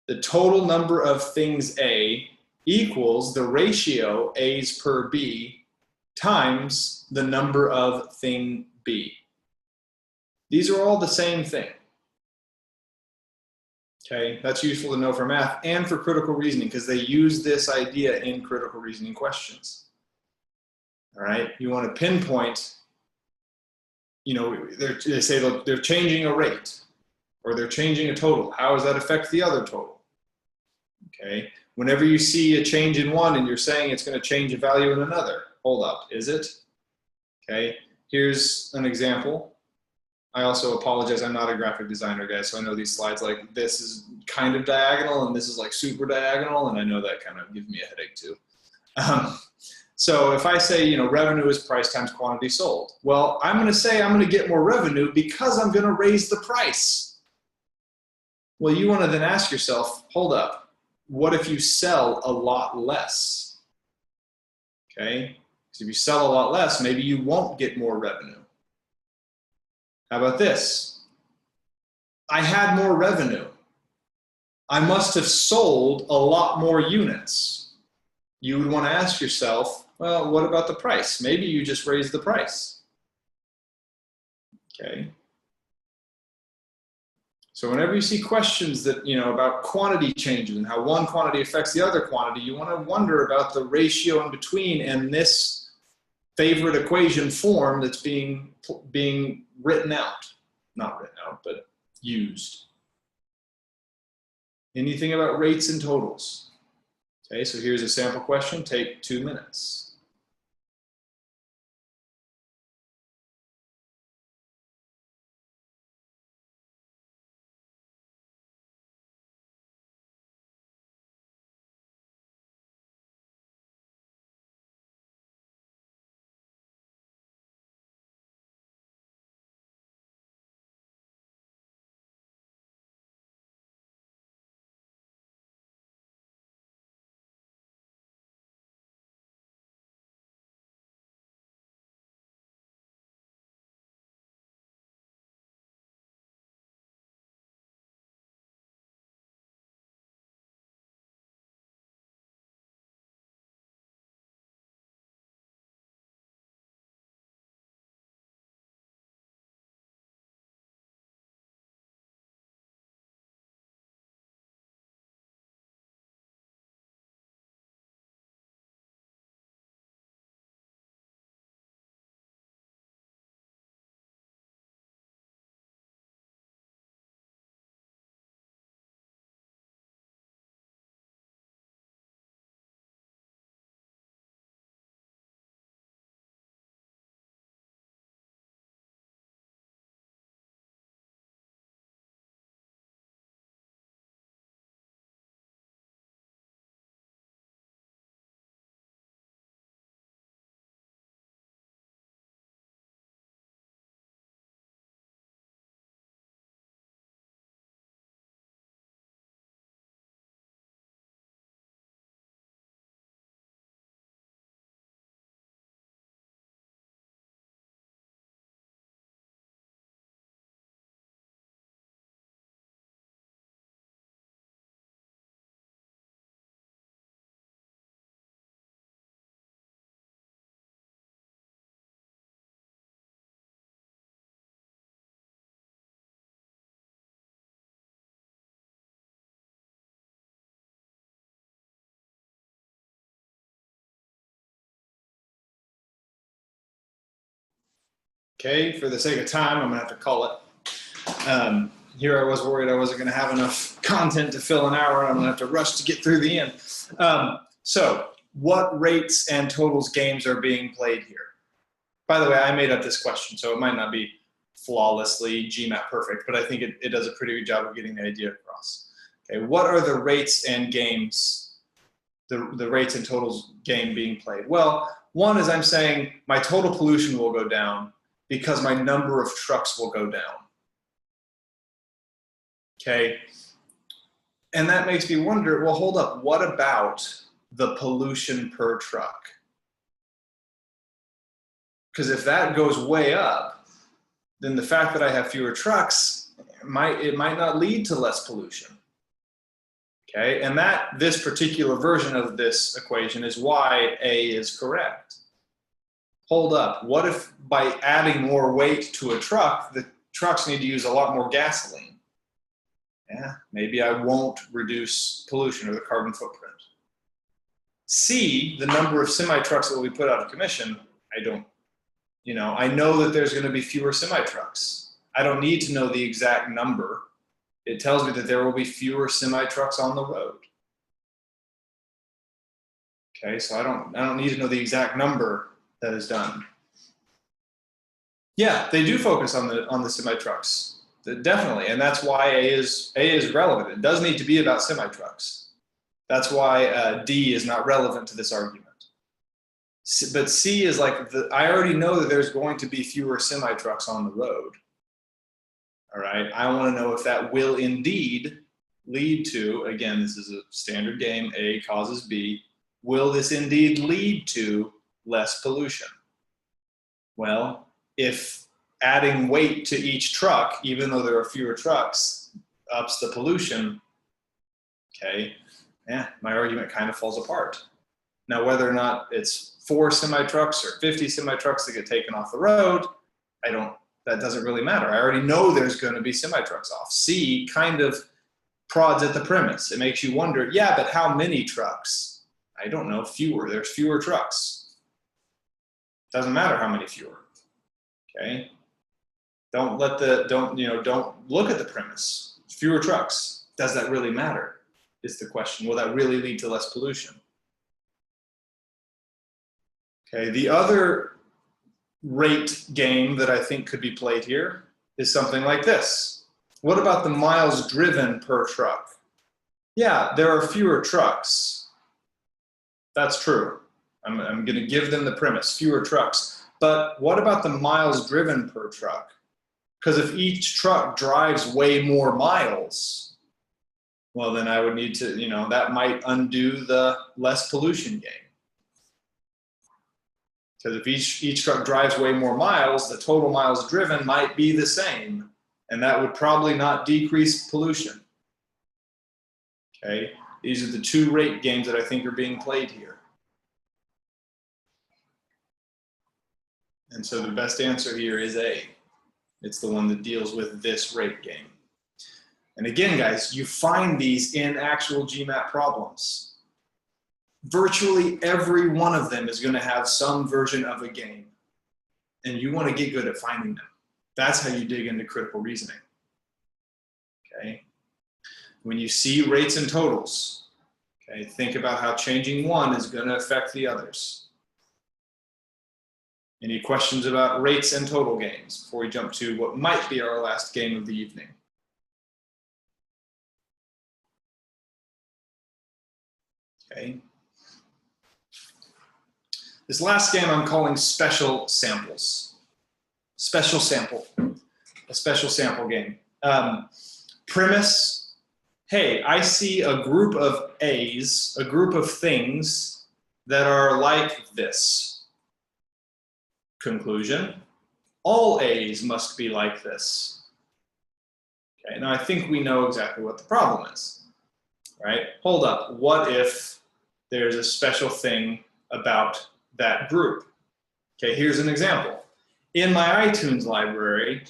The total number of things A equals the ratio A's per B times the number of thing B. These are all the same thing. Okay, that's useful to know for math and for critical reasoning because they use this idea in critical reasoning questions. All right, you want to pinpoint, you know, they say they're changing a rate or they're changing a total. How does that affect the other total? Okay, whenever you see a change in one and you're saying it's going to change a value in another, hold up, is it? Okay, here's an example. I also apologize, I'm not a graphic designer, guys, so I know these slides, like, this is kind of diagonal and this is like super diagonal, and I know that kind of gives me a headache too. So if I say, you know, revenue is price times quantity sold, well, I'm going to say I'm going to get more revenue because I'm going to raise the price. Well, you want to then ask yourself, hold up, what if you sell a lot less? Okay, because if you sell a lot less, maybe you won't get more revenue. How about this? I had more revenue. I must have sold a lot more units. You would want to ask yourself, well, what about the price? Maybe you just raised the price. Okay. So whenever you see questions that, you know, about quantity changes and how one quantity affects the other quantity, you want to wonder about the ratio in between and this favorite equation form that's being written out. Not written out, but used. Anything about rates and totals? Okay, so here's a sample question. Take 2 minutes. Okay, for the sake of time, I'm gonna have to call it. Here I was worried I wasn't gonna have enough content to fill an hour, and I'm gonna have to rush to get through the end. So what rates and totals games are being played here? By the way, I made up this question, so it might not be flawlessly GMAT perfect, but I think it does a pretty good job of getting the idea across. Okay, what are the rates and games, the rates and totals game being played? Well, one is I'm saying my total pollution will go down because my number of trucks will go down. Okay, and that makes me wonder, well, hold up, what about the pollution per truck? Because if that goes way up, then the fact that I have fewer trucks, it might not lead to less pollution. Okay, and this particular version of this equation is why A is correct. Hold up, what if by adding more weight to a truck, the trucks need to use a lot more gasoline? Yeah, maybe I won't reduce pollution or the carbon footprint. C, the number of semi-trucks that will be put out of commission, I know that there's going to be fewer semi-trucks. I don't need to know the exact number. It tells me that there will be fewer semi-trucks on the road. Okay, so I don't need to know the exact number that is done. Yeah, they do focus on the semi-trucks. Definitely, and that's why A is relevant. It does need to be about semi-trucks. That's why D is not relevant to this argument. But C is like, I already know that there's going to be fewer semi-trucks on the road. All right, I want to know if that will indeed lead to, again, this is a standard game, A causes B, will this indeed lead to less pollution? Well, if adding weight to each truck, even though there are fewer trucks, ups the pollution, okay, yeah, my argument kind of falls apart. Now, whether or not it's 4 semi-trucks or 50 semi-trucks that get taken off the road, that doesn't really matter. I already know there's going to be semi-trucks off. C kind of prods at the premise. It makes you wonder, yeah, but how many trucks? I don't know, fewer. There's fewer trucks. Doesn't matter how many fewer. Okay? Don't look at the premise. Fewer trucks. Does that really matter? Is the question. Will that really lead to less pollution? Okay, the other rate game that I think could be played here is something like this. What about the miles driven per truck? Yeah, there are fewer trucks. That's true. I'm going to give them the premise, fewer trucks. But what about the miles driven per truck? Because if each truck drives way more miles, well, then I would need to, that might undo the less pollution game. Because if each truck drives way more miles, the total miles driven might be the same, and that would probably not decrease pollution. Okay, these are the 2 rate games that I think are being played here. And so the best answer here is A. It's the one that deals with this rate game. And again, guys, you find these in actual GMAT problems. Virtually every one of them is going to have some version of a game. And you want to get good at finding them. That's how you dig into critical reasoning. Okay? When you see rates and totals, okay, think about how changing one is going to affect the others. Any questions about rates and total games before we jump to what might be our last game of the evening? Okay. This last game I'm calling special samples. Special sample, a special sample game. Premise, hey, I see a group of A's, a group of things that are like this. Conclusion, all A's must be like this. Okay, now I think we know exactly what the problem is, right? Hold up, what if there's a special thing about that group? Okay, here's an example. In my iTunes library,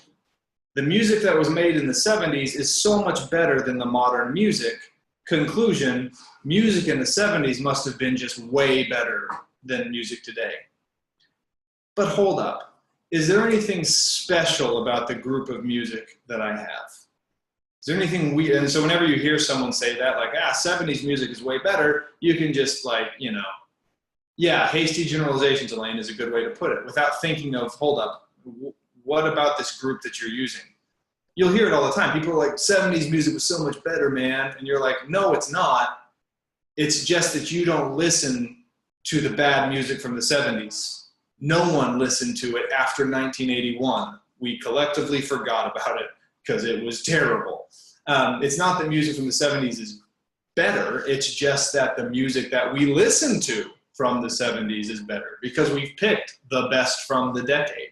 the music that was made in the 70s is so much better than the modern music. Conclusion, music in the 70s must have been just way better than music today. But hold up, is there anything special about the group of music that I have? Is there anything weird? And so whenever you hear someone say that, like, 70s music is way better, you can just like, you know, yeah, hasty generalizations, Elaine, is a good way to put it, without thinking of, hold up, what about this group that you're using? You'll hear it all the time. People are like, 70s music was so much better, man. And you're like, no, it's not. It's just that you don't listen to the bad music from the 70s. No one listened to it after 1981. We collectively forgot about it because it was terrible. It's not that music from the 70s is better. It's just that the music that we listen to from the 70s is better because we've picked the best from the decade.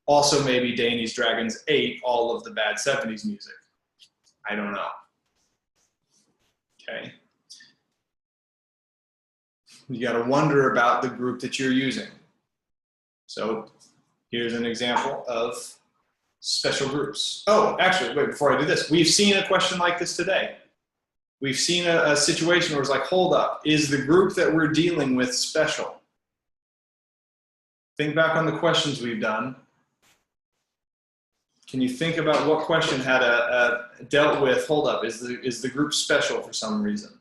Also, maybe Danny's Dragons ate all of the bad 70s music. I don't know. Okay. You got to wonder about the group that you're using. So here's an example of special groups. Oh, actually, wait, before I do this, we've seen a question like this today. We've seen a situation where it's like, hold up, is the group that we're dealing with special? Think back on the questions we've done. Can you think about what question had dealt with, hold up, is the group special for some reason?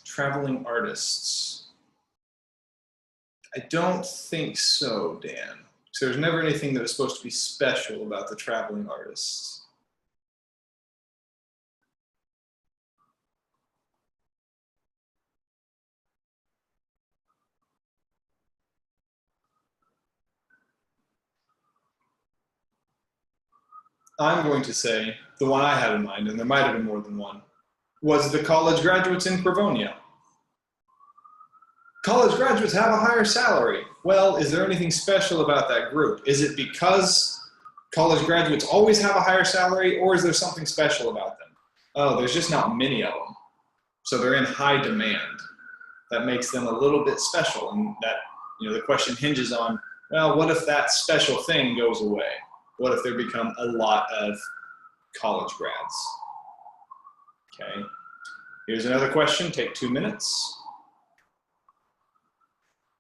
Traveling artists. I don't think so, Dan. So there's never anything that was supposed to be special about the traveling artists. I'm going to say the one I had in mind, and there might have been more than one, was the college graduates in Cravonia. College graduates have a higher salary. Well, is there anything special about that group? Is it because college graduates always have a higher salary, or is there something special about them? Oh, there's just not many of them. So they're in high demand. That makes them a little bit special, and that, you know, the question hinges on, well, what if that special thing goes away? What if there become a lot of college grads? Okay, here's another question, take 2 minutes.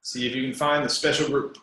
See if you can find the special group.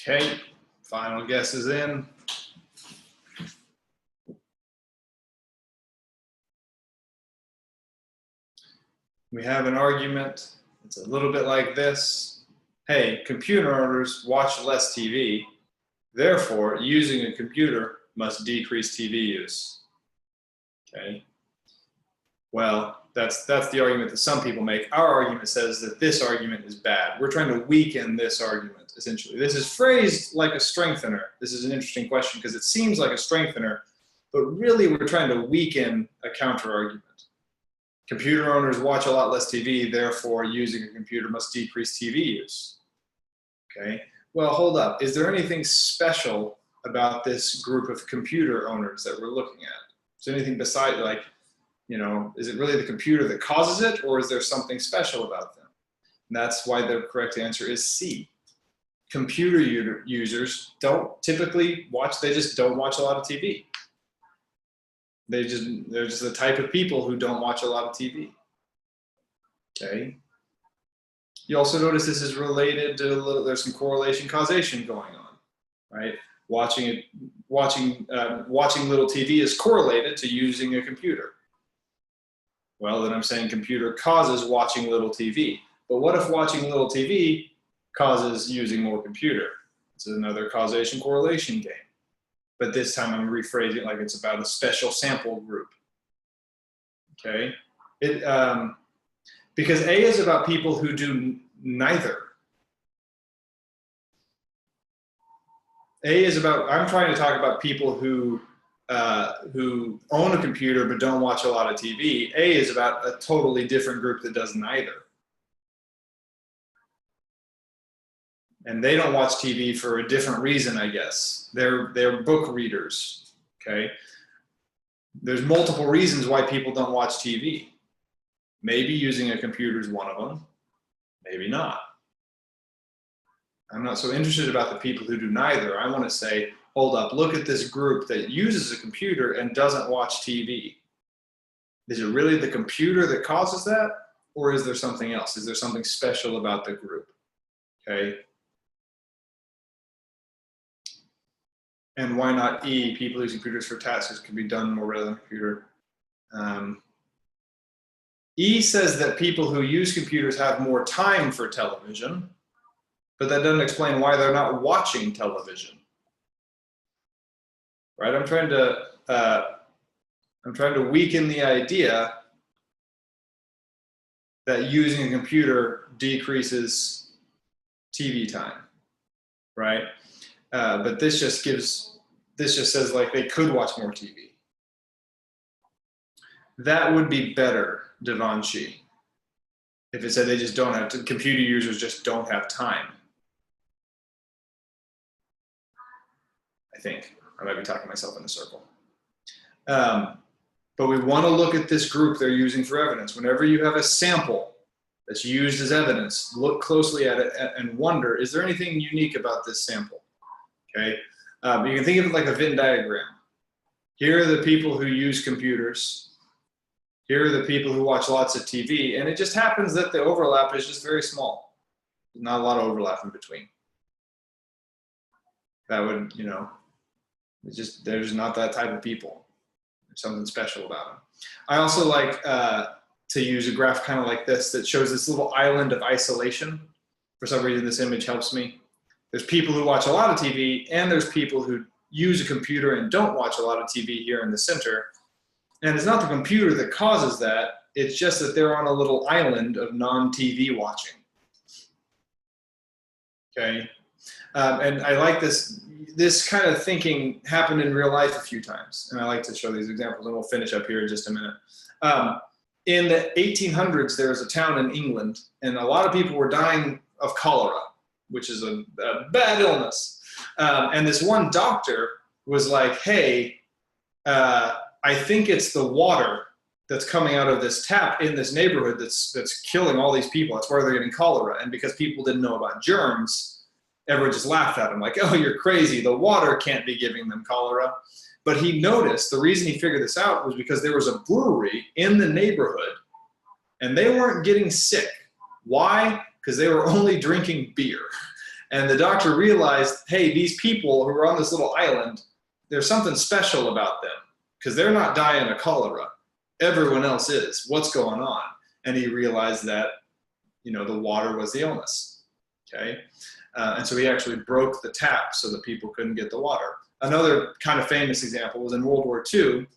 Okay, final guess is in. We have an argument. It's a little bit like this. Hey, computer owners watch less TV. Therefore, using a computer must decrease TV use. Okay. Well, that's the argument that some people make. Our argument says that this argument is bad. We're trying to weaken this argument, essentially. This is phrased like a strengthener. This is an interesting question because it seems like a strengthener, but really we're trying to weaken a counter argument. Computer owners watch a lot less TV, therefore using a computer must decrease TV use. Okay, well, hold up. Is there anything special about this group of computer owners that we're looking at? Is there anything besides, like, you know, is it really the computer that causes it, or is there something special about them? And that's why the correct answer is C. Computer users don't typically watch, they just don't watch a lot of TV. They're just the type of people who don't watch a lot of TV. Okay. You also notice this is related to there's some correlation causation going on, right? Watching little TV is correlated to using a computer. Well, then I'm saying computer causes watching little TV. But what if watching little TV causes using more computer? It's another causation correlation game. But this time I'm rephrasing it like it's about a special sample group. Okay, because A is about people who do neither. A is about, I'm trying to talk about people who own a computer but don't watch a lot of TV. A is about a totally different group that does neither. And they don't watch TV for a different reason, I guess. They're book readers, okay? There's multiple reasons why people don't watch TV. Maybe using a computer is one of them, maybe not. I'm not so interested about the people who do neither. I want to say, hold up, look at this group that uses a computer and doesn't watch TV. Is it really the computer that causes that? Or is there something else? Is there something special about the group? Okay. And why not E? People using computers for tasks can be done more readily on a computer. E says that people who use computers have more time for television, but that doesn't explain why they're not watching television. Right? I'm trying to weaken the idea that using a computer decreases TV time, right? But this just says like they could watch more TV. That would be better, Devanshi, if it said they just don't have to, computer users just don't have time. I think I might be talking myself in a circle. But we want to look at this group they're using for evidence. Whenever you have a sample that's used as evidence, look closely at it and wonder, is there anything unique about this sample? Okay, you can think of it like a Venn diagram. Here are the people who use computers. Here are the people who watch lots of TV, and it just happens that the overlap is just very small. There's not a lot of overlap in between. That would, you know, it's just, there's not that type of people. There's something special about them. I also like to use a graph kind of like this that shows this little island of isolation. For some reason, this image helps me. There's people who watch a lot of TV, and there's people who use a computer and don't watch a lot of TV here in the center. And it's not the computer that causes that. It's just that they're on a little island of non-TV watching. Okay. And I like this kind of thinking happened in real life a few times. And I like to show these examples, and we'll finish up here in just a minute. In the 1800s, there was a town in England, and a lot of people were dying of cholera, which is a bad illness. And this one doctor was like, hey, I think it's the water that's coming out of this tap in this neighborhood that's killing all these people. That's why they're getting cholera. And because people didn't know about germs, everyone just laughed at him like, oh, you're crazy. The water can't be giving them cholera. But he noticed, the reason he figured this out was because there was a brewery in the neighborhood and they weren't getting sick. Why? Because they were only drinking beer. And the doctor realized, hey, these people who are on this little island, there's something special about them because they're not dying of cholera. Everyone else is. What's going on? And he realized that, the water was the illness. Okay. And so he actually broke the tap so that people couldn't get the water. Another kind of famous example was in World War II.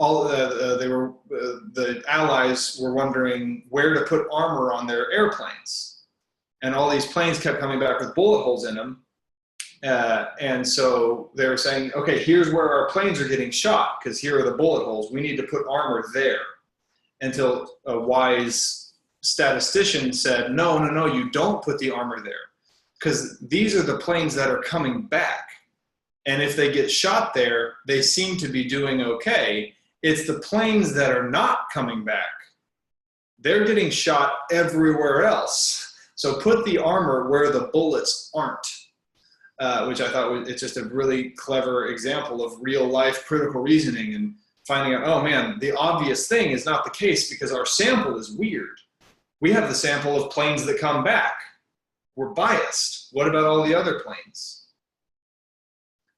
The Allies were wondering where to put armor on their airplanes. And all these planes kept coming back with bullet holes in them. And so they were saying, okay, here's where our planes are getting shot because here are the bullet holes. We need to put armor there. Until a wise statistician said, no, you don't put the armor there because these are the planes that are coming back. And if they get shot there, they seem to be doing okay. It's the planes that are not coming back. They're getting shot everywhere else. So put the armor where the bullets aren't, which I thought it's just a really clever example of real life critical reasoning and finding out, oh man, the obvious thing is not the case because our sample is weird. We have the sample of planes that come back. We're biased. What about all the other planes?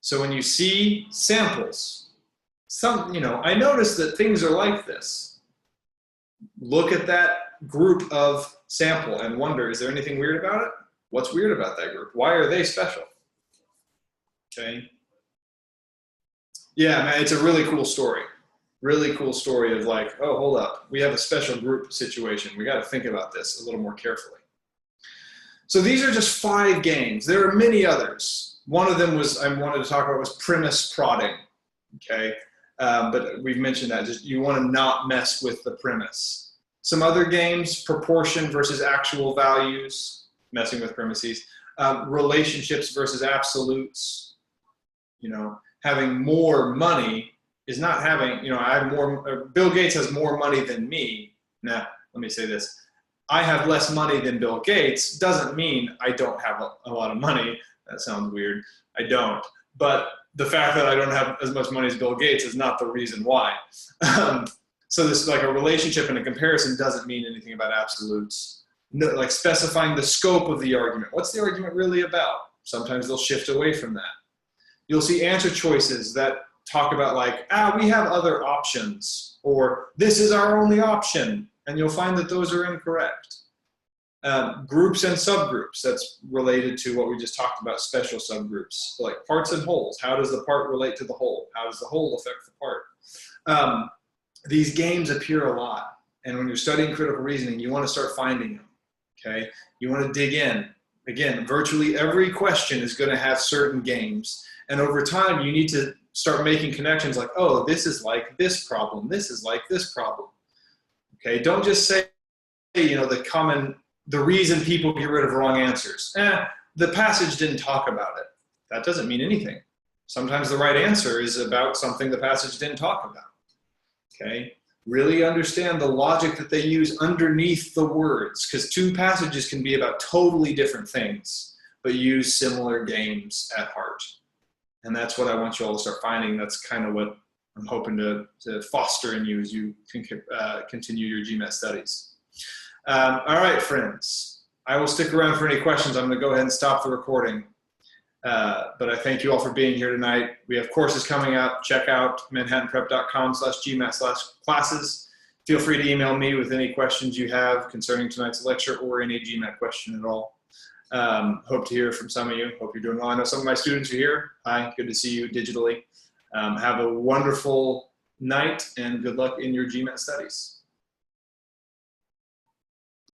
So when you see samples, I notice that things are like this. Look at that group of sample and wonder, is there anything weird about it? What's weird about that group? Why are they special? Okay. Yeah, man, it's a really cool story. Really cool story of like, oh, hold up. We have a special group situation. We got to think about this a little more carefully. So these are just 5 games. There are many others. One of them I wanted to talk about was premise prodding. Okay. But we've mentioned that. Just you want to not mess with the premise. Some other games, proportion versus actual values, messing with premises, relationships versus absolutes. Having more money is not having, I have more, Bill Gates has more money than me. Now, let me say this. I have less money than Bill Gates doesn't mean I don't have a lot of money. That sounds weird. I don't. But the fact that I don't have as much money as Bill Gates is not the reason why. So this, like, a relationship and a comparison doesn't mean anything about absolutes. No, like specifying the scope of the argument. What's the argument really about? Sometimes they'll shift away from that. You'll see answer choices that talk about like, we have other options, or this is our only option, and you'll find that those are incorrect. Groups and subgroups, that's related to what we just talked about, special subgroups. So like parts and wholes, how does the part relate to the whole? How does the whole affect the part? These games appear a lot, and when you're studying critical reasoning, you want to start finding them, okay? You want to dig in. Again, virtually every question is going to have certain games, and over time, you need to start making connections like, oh, this is like this problem, this is like this problem, okay? Don't just say, the reason people get rid of wrong answers. The passage didn't talk about it. That doesn't mean anything. Sometimes the right answer is about something the passage didn't talk about. Okay, really understand the logic that they use underneath the words, because 2 passages can be about totally different things, but use similar games at heart. And that's what I want you all to start finding. That's kind of what I'm hoping to foster in you as you continue your GMAT studies. All right, friends, I will stick around for any questions. I'm going to go ahead and stop the recording. But I thank you all for being here tonight. We have courses coming up. Check out manhattanprep.com/GMAT/classes. Feel free to email me with any questions you have concerning tonight's lecture or any GMAT question at all. Hope to hear from some of you. Hope you're doing well. I know some of my students are here. Hi, good to see you digitally. Have a wonderful night and good luck in your GMAT studies.